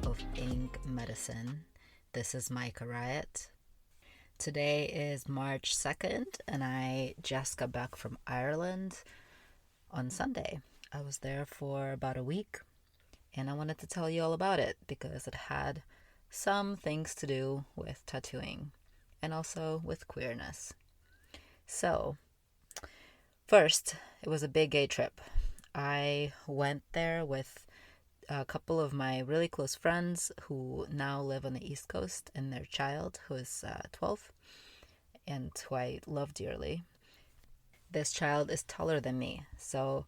of ink medicine. This is Micah Riot. Today is March 2nd, and I just got back from Ireland on Sunday. I was there for about a week, and I wanted to tell you all about it because it had some things to do with tattooing and also with queerness. So, first, it was a big gay trip. I went there with a couple of my really close friends who now live on the East Coast, and their child, who is 12 and who I love dearly. This child is taller than me, so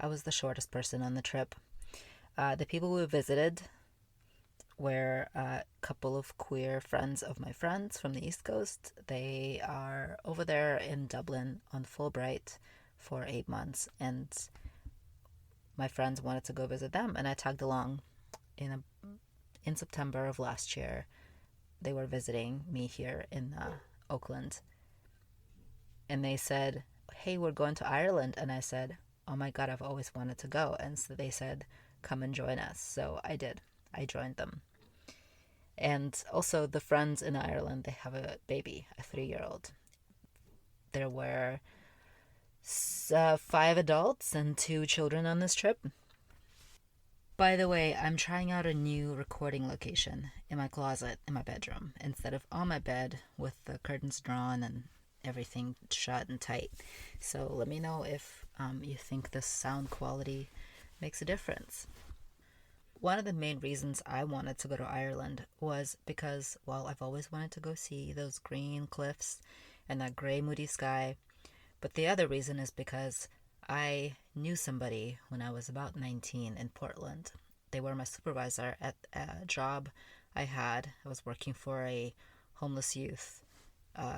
I was the shortest person on the trip. The people we visited were a couple of queer friends of my friends from the East Coast. They are over there in Dublin on Fulbright for 8 months, and my friends wanted to go visit them, and I tagged along. In September of last year, they were visiting me here in Oakland, and they said, "Hey, we're going to Ireland," and I said, "Oh my God, I've always wanted to go," and so they said, "Come and join us." So I did. I joined them. And also the friends in Ireland, they have a baby, a 3-year-old. There were 5 adults and 2 children on this trip. By the way, I'm trying out a new recording location in my closet in my bedroom instead of on my bed with the curtains drawn and everything shut and tight. So let me know if you think the sound quality makes a difference. One of the main reasons I wanted to go to Ireland was because, well, I've always wanted to go see those green cliffs and that gray, moody sky. But the other reason is because I knew somebody when I was about 19 in Portland. They were my supervisor at a job I had. I was working for a homeless youth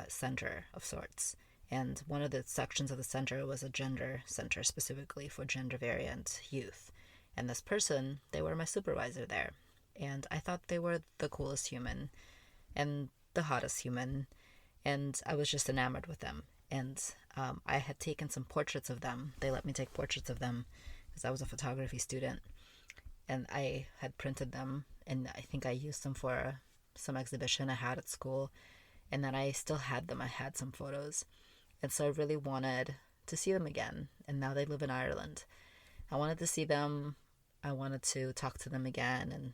center of sorts. And one of the sections of the center was a gender center specifically for gender variant youth. And this person, they were my supervisor there. And I thought they were the coolest human and the hottest human. And I was just enamored with them. And I had taken some portraits of them. They let me take portraits of them because I was a photography student. And I had printed them, and I think I used them for some exhibition I had at school. And then I still had them. I had some photos. And so I really wanted to see them again. And now they live in Ireland. I wanted to see them. I wanted to talk to them again. And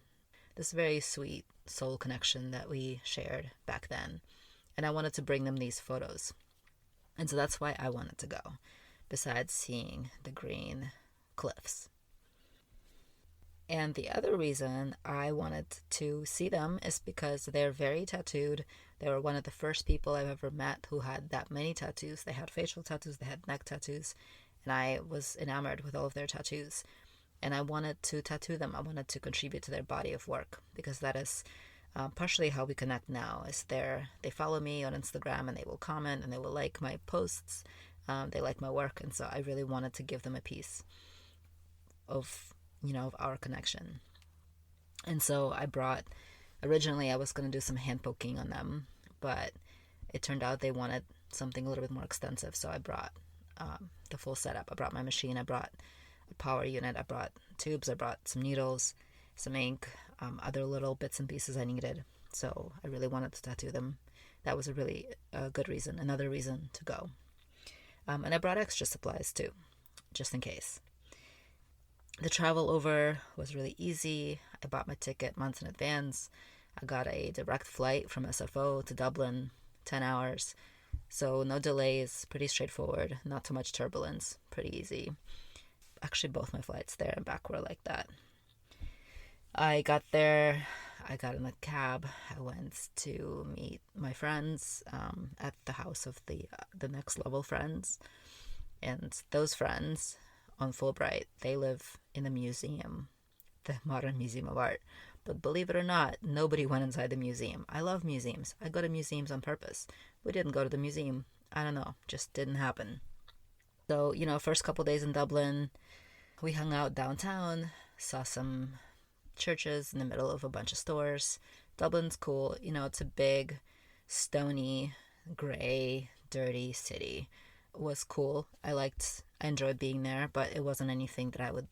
this very sweet soul connection that we shared back then. And I wanted to bring them these photos. And so that's why I wanted to go, besides seeing the green cliffs. And the other reason I wanted to see them is because they're very tattooed. They were one of the first people I've ever met who had that many tattoos. They had facial tattoos, they had neck tattoos, and I was enamored with all of their tattoos. And I wanted to tattoo them. I wanted to contribute to their body of work because that is partially how we connect now. Is they follow me on Instagram and they will comment and they will like my posts. They like my work, and so I really wanted to give them a piece of of our connection. And so originally I was going to do some hand poking on them, but it turned out they wanted something a little bit more extensive. So I brought the full setup. I brought my machine. I brought a power unit. I brought tubes. I brought some needles, some ink, other little bits and pieces I needed. So I really wanted to tattoo them. That was a really good reason, another reason to go. And I brought extra supplies too, just in case. The travel over was really easy. I bought my ticket months in advance. I got a direct flight from SFO to Dublin, 10 hours. So no delays, pretty straightforward, not too much turbulence, pretty easy. Actually, both my flights there and back were like that. I got there, I got in a cab, I went to meet my friends at the house of the next level friends. And those friends on Fulbright, they live in the museum, the Modern Museum of Art. But believe it or not, nobody went inside the museum. I love museums. I go to museums on purpose. We didn't go to the museum. I don't know, just didn't happen. So, first couple days in Dublin, we hung out downtown, saw some churches in the middle of a bunch of stores. Dublin's cool. It's a big, stony, gray, dirty city. It was cool. I enjoyed being there, but it wasn't anything that I would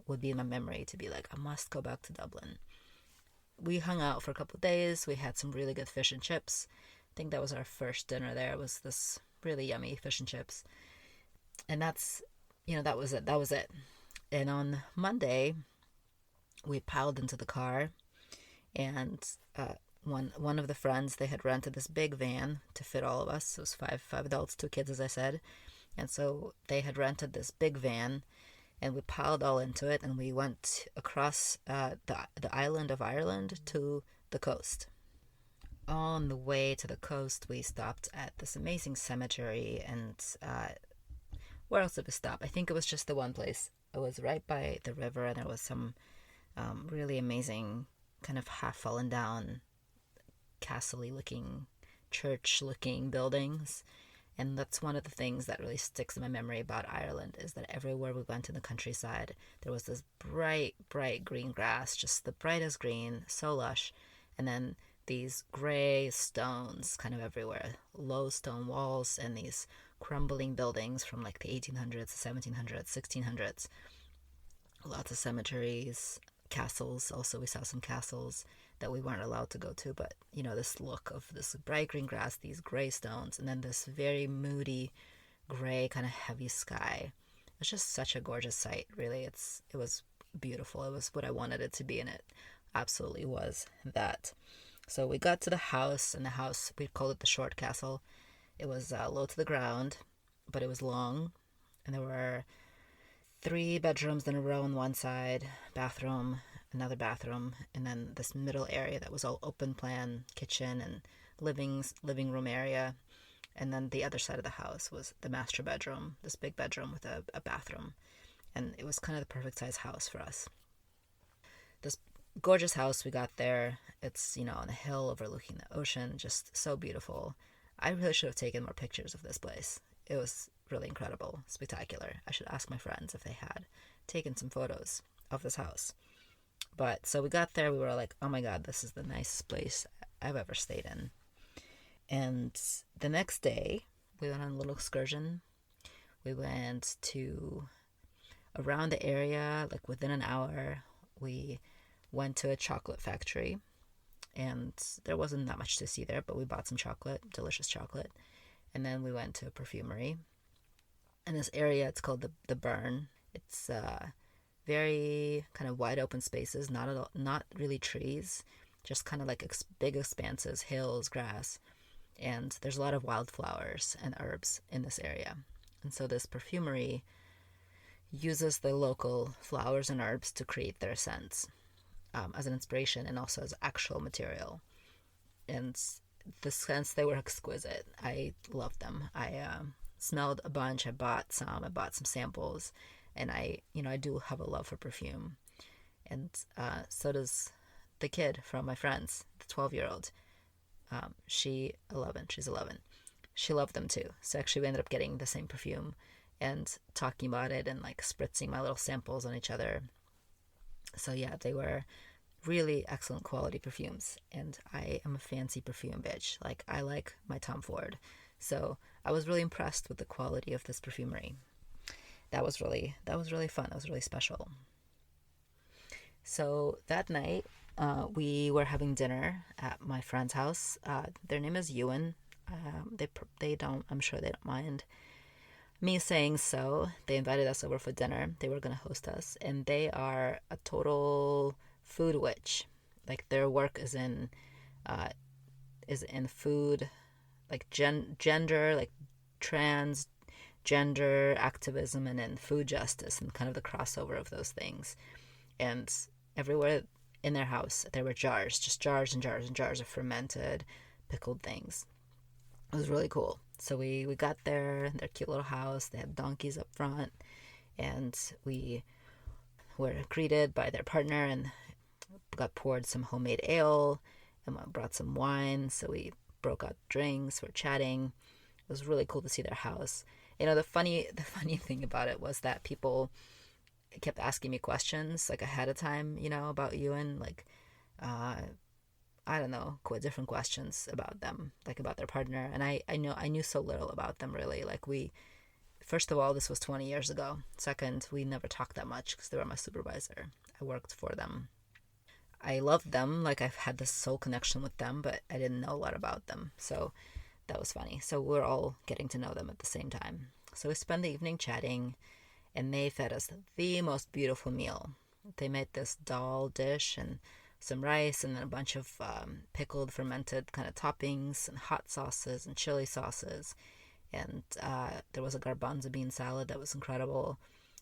would be in my memory to be like, I must go back to Dublin. We hung out for a couple of days. We had some really good fish and chips. I think that was our first dinner there, was this really yummy fish and chips. And that was it. That was it. And on Monday, we piled into the car, and one of the friends, they had rented this big van to fit all of us. It was five adults, 2 kids, as I said. And so they had rented this big van, and we piled all into it, and we went across the island of Ireland to the coast. On the way to the coast, we stopped at this amazing cemetery, and where else did we stop? I think it was just the one place. It was right by the river, and there was some really amazing, kind of half fallen down, castle-y looking, church-looking buildings. And that's one of the things that really sticks in my memory about Ireland, is that everywhere we went in the countryside, there was this bright, bright green grass, just the brightest green, so lush. And then these gray stones kind of everywhere, low stone walls, and these crumbling buildings from like the 1800s, 1700s, 1600s. Lots of cemeteries, castles. Also, we saw some castles that we weren't allowed to go to, but this look of this bright green grass, these gray stones, and then this very moody gray kind of heavy sky. It's just such a gorgeous sight, really. It was beautiful. It was what I wanted it to be, and it absolutely was that. So we got to the house, and the house, we called it the Short Castle. It was low to the ground, but it was long, and there were 3 bedrooms in a row on one side, bathroom, another bathroom, and then this middle area that was all open plan, kitchen and living room area. And then the other side of the house was the master bedroom, this big bedroom with a bathroom. And it was kind of the perfect size house for us. This gorgeous house, we got there. It's, on a hill overlooking the ocean, just so beautiful. I really should have taken more pictures of this place. It was really incredible, spectacular. I should ask my friends if they had taken some photos of this house. But so we got there, we were like, oh my God, this is the nicest place I've ever stayed in. And the next day, we went on a little excursion. We went to around the area, like within an hour. We went to a chocolate factory, and there wasn't that much to see there, but we bought some chocolate, delicious chocolate. And then we went to a perfumery. In this area, it's called the Burn. It's very kind of wide open spaces, not really trees, just kind of like big expanses, hills, grass. And there's a lot of wildflowers and herbs in this area. And so this perfumery uses the local flowers and herbs to create their scents as an inspiration and also as actual material. And the scents, they were exquisite. I loved them. I smelled a bunch. I bought some samples. And I do have a love for perfume. And so does the kid from my friends, the 12-year-old. She's 11. She loved them too. So actually we ended up getting the same perfume and talking about it and like spritzing my little samples on each other. So yeah, they were really excellent quality perfumes. And I am a fancy perfume bitch. Like, I like my Tom Ford. So I was really impressed with the quality of this perfumery. That was really fun. That was really special. So that night, we were having dinner at my friend's house. Their name is Ewan. They don't. I'm sure they don't mind me saying so. They invited us over for dinner. They were gonna host us, and they are a total food witch. Like, their work is in food, like gender, like transgender activism, and in food justice, and kind of the crossover of those things. And everywhere in their house, there were jars, just jars and jars and jars of fermented, pickled things. It was really cool. So we got there, their cute little house. They had donkeys up front, and we were greeted by their partner and got poured some homemade ale, and brought some wine. So we broke out drinks, we're chatting. It was really cool to see their house. The funny thing about it was that people kept asking me questions like ahead of time, about Ewan, like I don't know, different questions about them, like about their partner. And I knew so little about them, really. Like, first of all, this was 20 years ago. Second, we never talked that much because they were my supervisor. I worked for them. I loved them, like I've had this soul connection with them, but I didn't know a lot about them. So that was funny. So we're all getting to know them at the same time. So we spent the evening chatting, and they fed us the most beautiful meal. They made this dal dish and some rice and then a bunch of pickled, fermented kind of toppings and hot sauces and chili sauces. And there was a garbanzo bean salad that was incredible.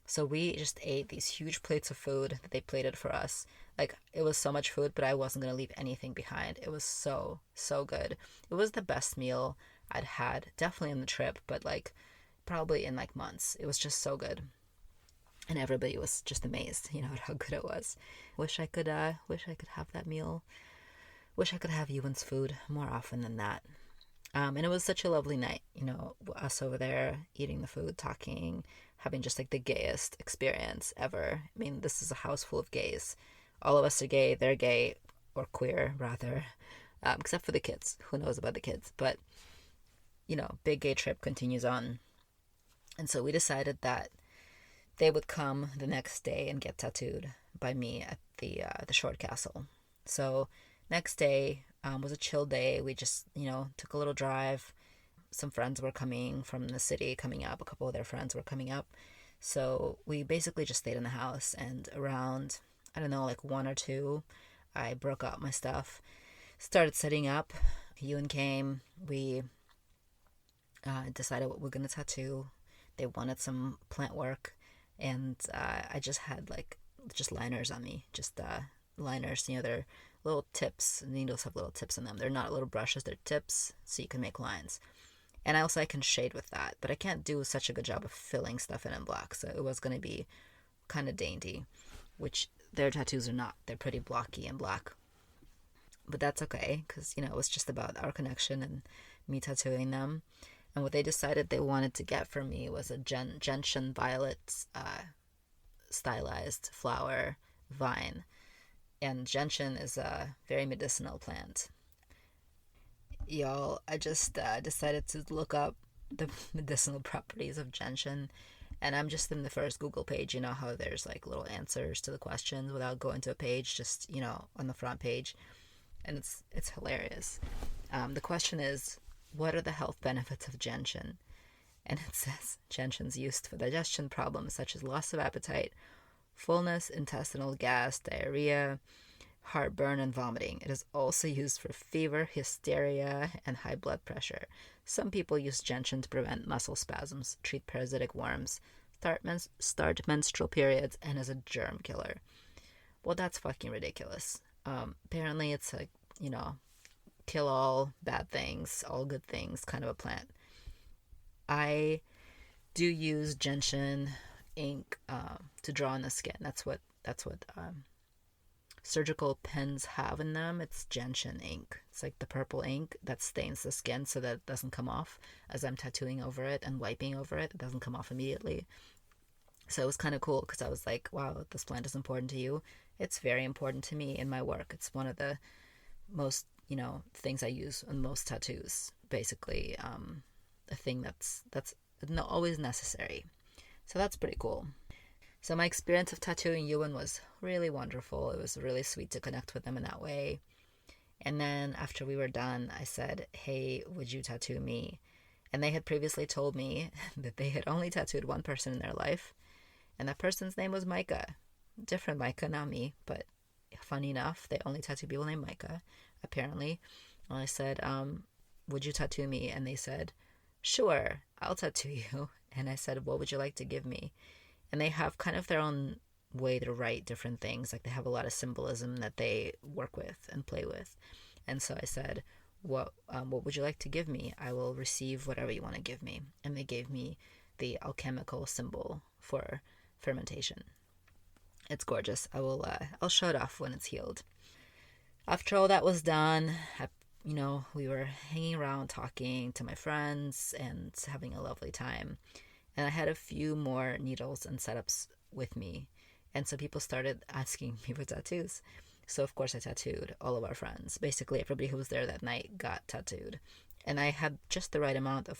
So we just ate these huge plates of food that they plated for us. Like, it was so much food, but I wasn't going to leave anything behind. It was so, so good. It was the best meal I'd had, definitely on the trip, but like probably in like months. It was just so good. And everybody was just amazed, at how good it was. Wish I could have that meal. Wish I could have Ewan's food more often than that. And it was such a lovely night, us over there eating the food, talking, having just like the gayest experience ever. I mean, this is a house full of gays. All of us are gay, they're gay, or queer rather, except for the kids. Who knows about the kids? But, big gay trip continues on. And so we decided that they would come the next day and get tattooed by me at the Short Castle. So next day was a chill day. We just, took a little drive. Some friends were coming from the city, coming up. A couple of their friends were coming up. So we basically just stayed in the house. And around, I don't know, like 1 or 2, I broke out my stuff, started setting up. Ewan came. We decided what we're going to tattoo. They wanted some plant work. And I just had just liners on me, just liners, they're little tips. Needles have little tips in them. They're not little brushes, they're tips, so you can make lines. And I can shade with that, but I can't do such a good job of filling stuff in black, so it was going to be kind of dainty, which their tattoos are not. They're pretty blocky and black. But that's okay, because, it was just about our connection and me tattooing them. And what they decided they wanted to get from me was a gentian violet stylized flower vine. And gentian is a very medicinal plant. Y'all, I just decided to look up the medicinal properties of gentian. And I'm just in the first Google page. You know how there's like little answers to the questions without going to a page, just, on the front page. And it's hilarious. The question is, what are the health benefits of gentian? And it says gentian's used for digestion problems such as loss of appetite, fullness, intestinal gas, diarrhea, heartburn, and vomiting. It is also used for fever, hysteria, and high blood pressure. Some people use gentian to prevent muscle spasms, treat parasitic worms, start menstrual periods, and as a germ killer. Well, that's fucking ridiculous. Apparently it's a, kill all bad things, all good things kind of a plant. I do use gentian ink to draw on the skin. That's what surgical pens have in them. It's gentian ink. It's like the purple ink that stains the skin so that it doesn't come off as I'm tattooing over it and wiping over it. It doesn't come off immediately. So it was kind of cool because I was like, wow, this plant is important to you. It's very important to me in my work. It's one of the most, things I use on most tattoos. Basically, a thing that's not always necessary. So that's pretty cool. So my experience of tattooing Ewan was really wonderful. It was really sweet to connect with them in that way. And then after we were done, I said, hey, would you tattoo me? And they had previously told me that they had only tattooed one person in their life. And that person's name was Micah. Different Micah, not me, but funny enough, they only tattoo people named Micah, apparently. And I said, would you tattoo me? And they said, sure, I'll tattoo you. And I said, what would you like to give me? And they have kind of their own way to write different things. Like they have a lot of symbolism that they work with and play with. And so I said, what would you like to give me? I will receive whatever you want to give me. And they gave me the alchemical symbol for fermentation. It's gorgeous. I'll show it off when it's healed. After all that was done, we were hanging around talking to my friends and having a lovely time. And I had a few more needles and setups with me. And so people started asking me for tattoos. So of course I tattooed all of our friends. Basically everybody who was there that night got tattooed. And I had just the right amount of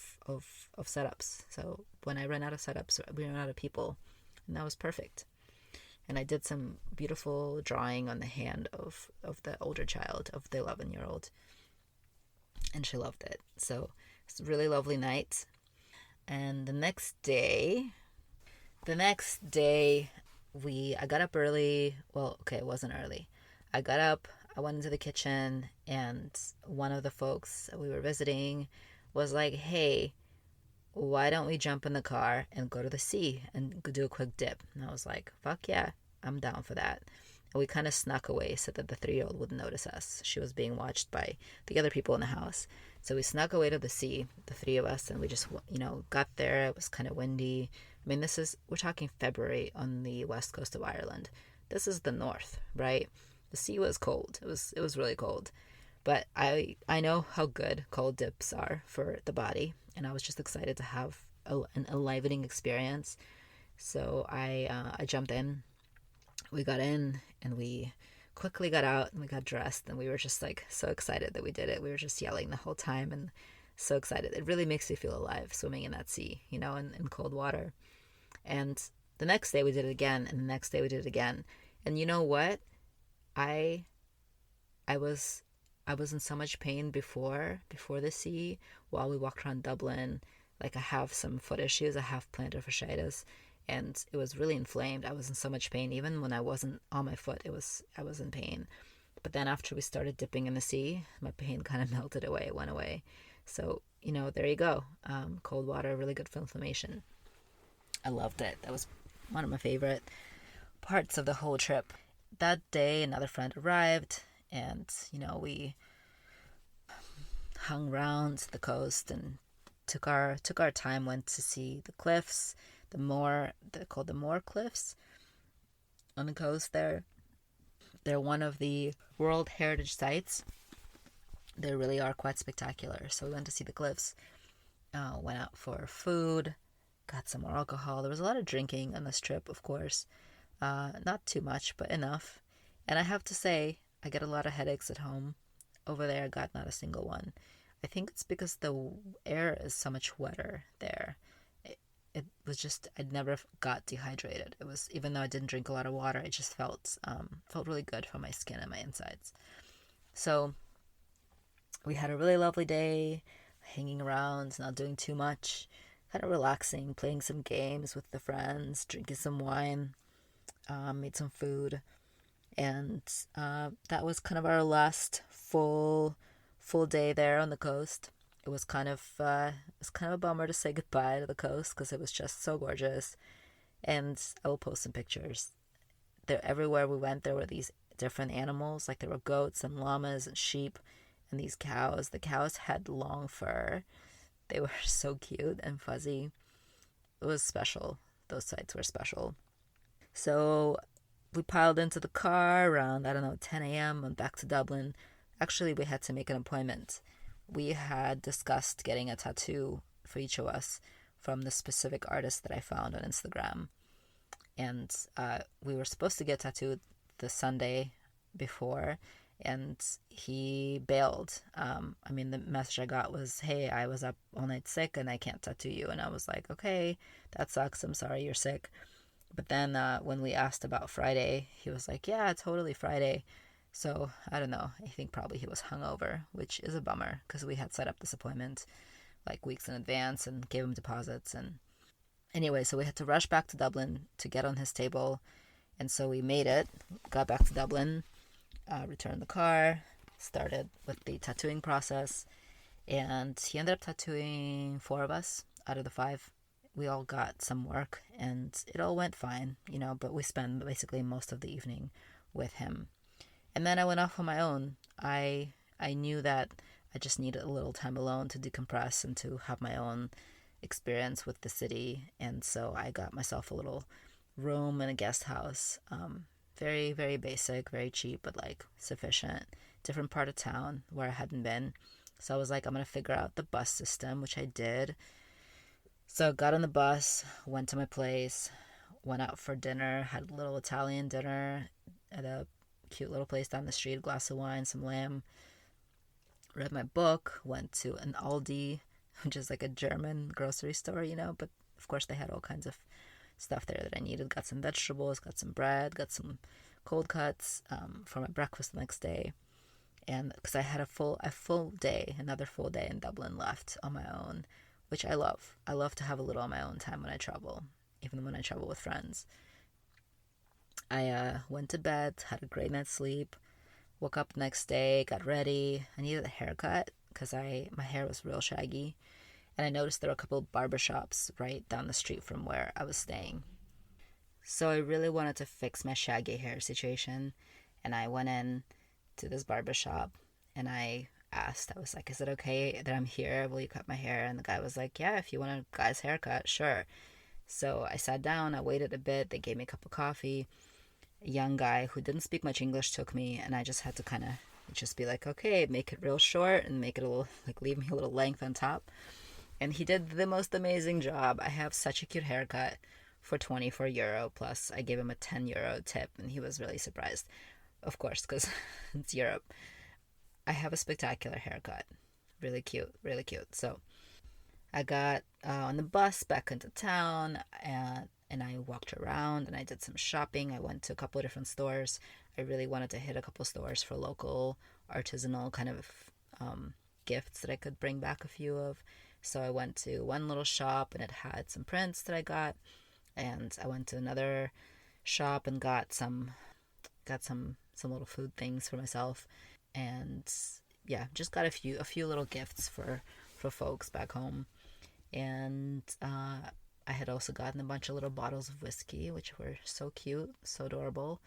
setups. So when I ran out of setups, we ran out of people. And that was perfect. And I did some beautiful drawing on the hand of the older child, of the 11-year-old. And she loved it. So it's a really lovely night. And the next day, I got up early. Well, okay, it wasn't early. I got up, I went into the kitchen, and one of the folks that we were visiting was like, hey, why don't we jump in the car and go to the sea and do a quick dip? And I was like, fuck yeah, I'm down for that. And we kind of snuck away so that the 3-year-old wouldn't notice us. She was being watched by the other people in the house. So we snuck away to the sea, the three of us, and we just, got there. It was kind of windy. I mean, we're talking February on the west coast of Ireland. This is the north, right? The sea was cold. It was really cold. But I know how good cold dips are for the body, and I was just excited to have an enlivening experience. So I jumped in. We got in, and we quickly got out, and we got dressed, and we were just like so excited that we did it. We were just yelling the whole time and so excited. It really makes me feel alive swimming in that sea, in cold water. And the next day we did it again, and the next day we did it again. And you know what? I was in so much pain before the sea while we walked around Dublin. Like, I have some foot issues. I have plantar fasciitis, and it was really inflamed. I was in so much pain. Even when I wasn't on my foot, I was in pain. But then after we started dipping in the sea, my pain kind of melted away. It went away. So, there you go. Cold water, really good for inflammation. I loved it. That was one of my favorite parts of the whole trip. That day, another friend arrived, and, we hung around the coast and took our time, went to see the cliffs, they're called the Moor Cliffs on the coast there. They're one of the World Heritage Sites. They really are quite spectacular. So we went to see the cliffs, went out for food, got some more alcohol. There was a lot of drinking on this trip, of course. Not too much, but enough. And I have to say, I get a lot of headaches at home. Over there, I got not a single one. I think it's because the air is so much wetter there. It was just, I never got dehydrated. It was, even though I didn't drink a lot of water, I just felt really good for my skin and my insides. So we had a really lovely day, hanging around, not doing too much, kind of relaxing, playing some games with the friends, drinking some wine, made some food. And that was kind of our last full day there on the coast. It was kind of a bummer to say goodbye to the coast because it was just so gorgeous. And I will post some pictures. There, everywhere we went, there were these different animals. Like, there were goats and llamas and sheep and these cows. The cows had long fur. They were so cute and fuzzy. It was special. Those sites were special. So we piled into the car around, 10 a.m. and back to Dublin. Actually, we had to make an appointment. We had discussed getting a tattoo for each of us from the specific artist that I found on Instagram. And we were supposed to get tattooed the Sunday before, and he bailed. The message I got was, hey, I was up all night sick and I can't tattoo you. And I was like, okay, that sucks. I'm sorry you're sick. But then when we asked about Friday, he was like, yeah, totally Friday. So I don't know. I think probably he was hungover, which is a bummer because we had set up this appointment like weeks in advance and gave him deposits. And anyway, so we had to rush back to Dublin to get on his table. And so we made it, got back to Dublin, returned the car, started with the tattooing process. And he ended up tattooing 4 of us out of the 5. We all got some work and it all went fine, but we spent basically most of the evening with him. And then I went off on my own. I knew that I just needed a little time alone to decompress and to have my own experience with the city. And so I got myself a little room in a guest house. Very, very basic, very cheap, but like sufficient. Different part of town where I hadn't been. So I was like, I'm going to figure out the bus system, which I did. So I got on the bus, went to my place, went out for dinner, had a little Italian dinner at a cute little place down the street, a glass of wine, some lamb, read my book, went to an Aldi, which is like a German grocery store, but of course they had all kinds of stuff there that I needed. Got some vegetables, got some bread, got some cold cuts for my breakfast the next day. And because I had another full day in Dublin left on my own, which I love. I love to have a little on my own time when I travel, even when I travel with friends. I went to bed, had a great night's sleep, woke up the next day, got ready. I needed a haircut because my hair was real shaggy. And I noticed there were a couple of barbershops right down the street from where I was staying. So I really wanted to fix my shaggy hair situation. And I went in to this barbershop and I asked, I was like, is it okay that I'm here? Will you cut my hair? And the guy was like, yeah, if you want a guy's haircut, sure. So I sat down, I waited a bit, they gave me a cup of coffee. A young guy who didn't speak much English took me, and I just had to kind of just be like, okay, make it real short and make it a little, like, leave me a little length on top. And he did the most amazing job. I have such a cute haircut for €24, plus I gave him a €10 tip, and he was really surprised, of course, because it's Europe. I have a spectacular haircut. Really cute, really cute. So I got on the bus back into town, and I walked around and I did some shopping. I went to a couple of different stores. I really wanted to hit a couple of stores for local artisanal kind of gifts that I could bring back a few of. So I went to one little shop and it had some prints that I got, and I went to another shop and got some little food things for myself, and yeah, just got a few little gifts for folks back home. And I had also gotten a bunch of little bottles of whiskey, which were so cute, so adorable.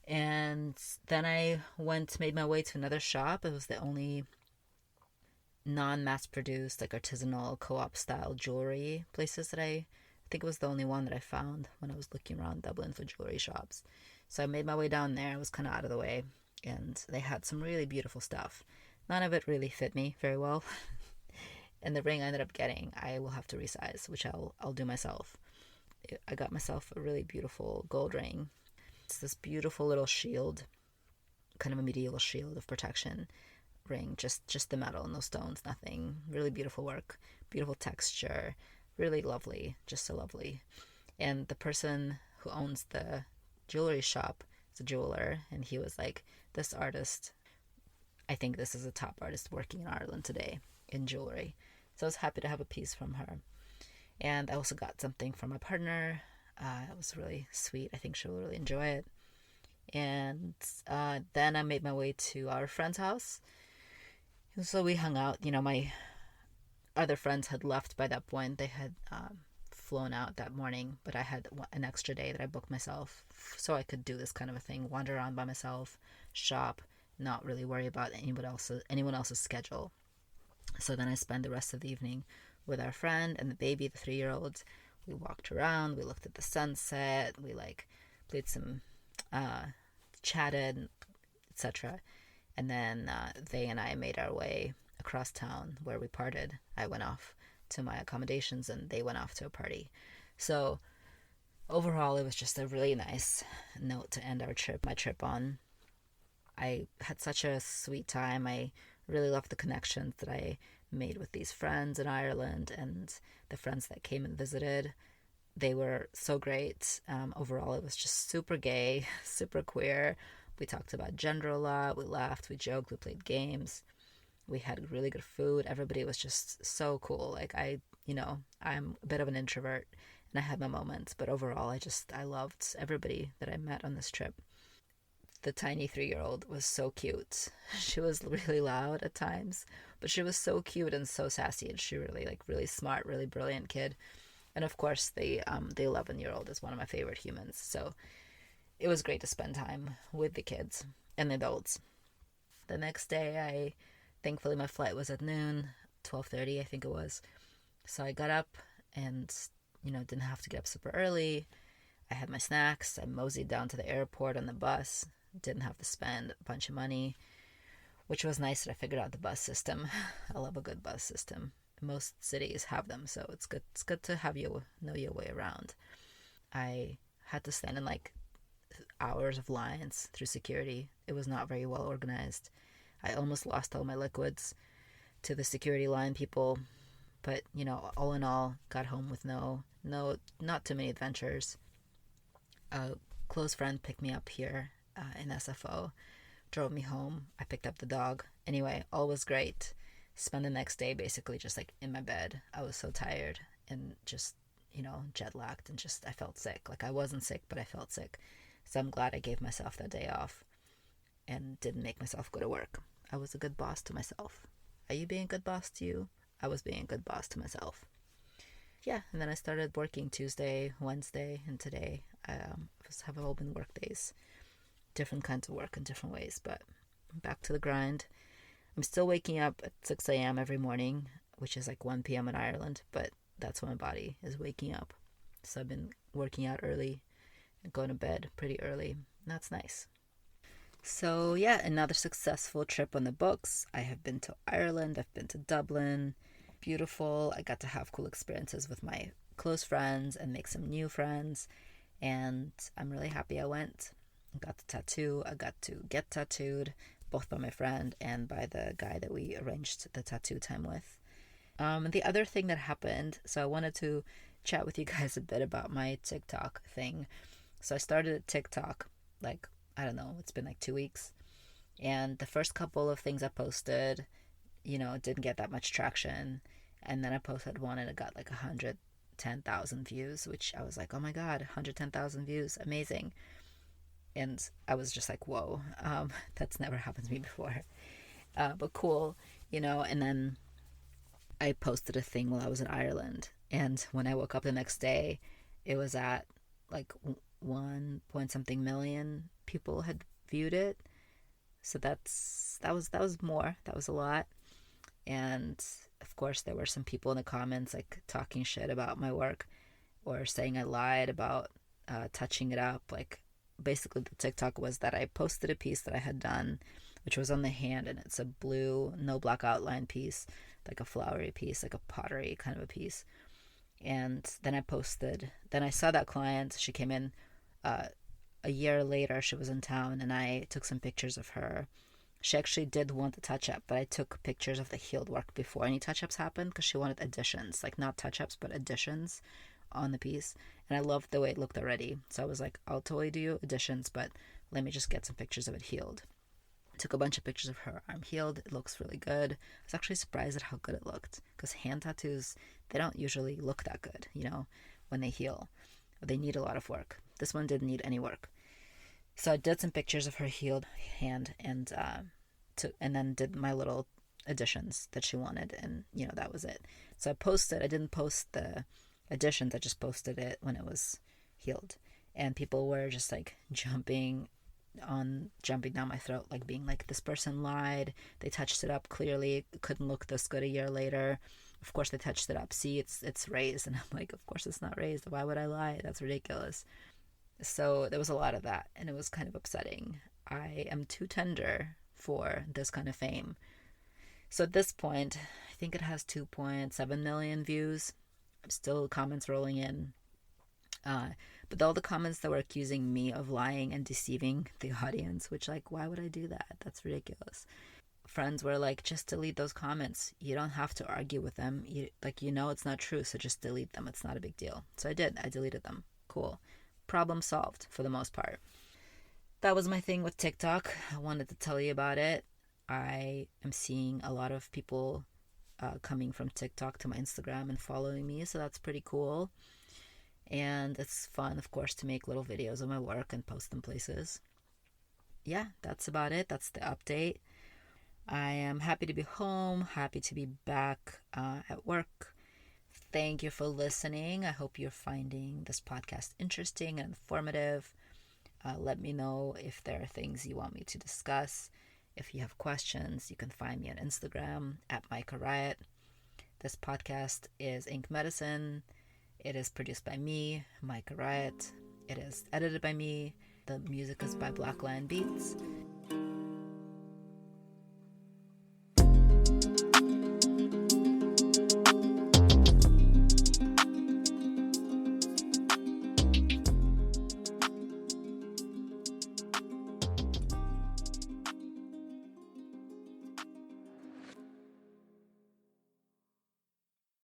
And then I made my way to another shop. It was the only non-mass produced, like artisanal co-op style jewelry places that I think it was the only one that I found when I was looking around Dublin for jewelry shops. So I made my way down there. I was kind of out of the way, and they had some really beautiful stuff. None of it really fit me very well. And the ring I ended up getting, I will have to resize, which I'll do myself. I got myself a really beautiful gold ring. It's this beautiful little shield, kind of a medieval shield of protection ring. Just the metal and no stones, nothing. Really beautiful work, beautiful texture, really lovely, just so lovely. And the person who owns the jewelry shop is a jeweler, and he was like, this artist, I think this is a top artist working in Ireland today in jewelry. So I was happy to have a piece from her. And I also got something from my partner. It was really sweet. I think she'll really enjoy it. And then I made my way to our friend's house. So we hung out. My other friends had left by that point. They had flown out that morning, but I had an extra day that I booked myself so I could do this kind of a thing, wander around by myself, shop, not really worry about anyone else's schedule. So then I spent the rest of the evening with our friend and the baby, the 3-year-old. We walked around, we looked at the sunset, we played some, chatted, etc. And then they and I made our way across town where we parted. I went off to my accommodations and they went off to a party. So overall, it was just a really nice note to end my trip on. I had such a sweet time. I really loved the connections that I made with these friends in Ireland and the friends that came and visited. They were so great. Overall, it was just super gay, super queer. We talked about gender a lot. We laughed, we joked, we played games. We had really good food. Everybody was just so cool. I'm a bit of an introvert and I had my moments, but overall, I loved everybody that I met on this trip. The tiny 3-year-old was so cute. She was really loud at times, but she was so cute and so sassy, and she really smart, really brilliant kid. And of course, the 11-year-old is one of my favorite humans. So it was great to spend time with the kids and the adults. The next day, thankfully my flight was at noon, 12:30 I think it was. So I got up and didn't have to get up super early. I had my snacks. I moseyed down to the airport on the bus. Didn't have to spend a bunch of money, which was nice that I figured out the bus system. I love a good bus system. Most cities have them, so it's good to have you know your way around. I had to stand in hours of lines through security. It was not very well organized. I almost lost all my liquids to the security line people, but all in all, got home with not too many adventures. A close friend picked me up here in SFO, drove me home. I picked up the dog. Anyway, all was great. Spent the next day basically just like in my bed. I was so tired and just, jet lagged, and just I felt sick. Like, I wasn't sick, but I felt sick. So I'm glad I gave myself that day off and didn't make myself go to work. I was a good boss to myself. Are you being a good boss to you? I was being a good boss to myself. Yeah, and then I started working Tuesday, Wednesday, and today. Have all been work days. Different kinds of work in different ways, but back to the grind. I'm still waking up at 6 a.m. every morning, which is like 1 p.m. in Ireland, but that's when my body is waking up. So I've been working out early and going to bed pretty early. And that's nice. So yeah, another successful trip on the books. I have been to Ireland. I've been to Dublin. Beautiful. I got to have cool experiences with my close friends and make some new friends. And I'm really happy I went. I got the tattoo. I got to get tattooed, both by my friend and by the guy that we arranged the tattoo time with. And the other thing that happened, so I wanted to chat with you guys a bit about my TikTok thing. So I started a TikTok, like, I don't know, it's been like 2 weeks. And the first couple of things I posted, didn't get that much traction. And then I posted one and it got like 110,000 views, which I was like, oh my God, 110,000 views, amazing. And I was just like, whoa, that's never happened to me before. But cool, and then I posted a thing while I was in Ireland. And when I woke up the next day, it was at like 1 point something million people had viewed it. So that was more. That was a lot. And of course, there were some people in the comments like talking shit about my work or saying I lied about touching it up. Like, basically the TikTok was that I posted a piece that I had done, which was on the hand, and it's a blue, no black outline piece, like a flowery piece, like a pottery kind of a piece. And then I saw that client. She came in a year later. She was in town, and I took some pictures of her. She actually did want the touch-up, but I took pictures of the healed work before any touch-ups happened, because she wanted additions, like not touch-ups, but additions on the piece. And I loved the way it looked already. So I was like, I'll totally do additions, but let me just get some pictures of it healed. Took a bunch of pictures of her arm healed. It looks really good. I was actually surprised at how good it looked, because hand tattoos, they don't usually look that good, when they heal. They need a lot of work. This one didn't need any work. So I did some pictures of her healed hand and then did my little additions that she wanted, and that was it. So I didn't post the additions, I just posted it when it was healed. And people were just like jumping down my throat, like being like, this person lied, they touched it up, clearly it couldn't look this good a year later. Of course they touched it up, see, it's raised. And I'm like, of course it's not raised, why would I lie, that's ridiculous. So there was a lot of that, and it was kind of upsetting. I am too tender for this kind of fame. So at this point, I think it has 2.7 million views. Still comments rolling in. But all the comments that were accusing me of lying and deceiving the audience, which, like, why would I do that? That's ridiculous. Friends were like, just delete those comments. You don't have to argue with them. It's not true, so just delete them. It's not a big deal. So I did. I deleted them. Cool. Problem solved for the most part. That was my thing with TikTok. I wanted to tell you about it. I am seeing a lot of people coming from TikTok to my Instagram and following me, so that's pretty cool. And it's fun, of course, to make little videos of my work and post them places. Yeah, that's about it. That's the update. I am happy to be home, happy to be back at work. Thank you for listening. I hope you're finding this podcast interesting and informative. Let me know if there are things you want me to discuss. If you have questions, you can find me on Instagram at Micah Riot. This podcast is Ink Medicine. It is produced by me, Micah Riot. It is edited by me. The music is by Black Lion Beats.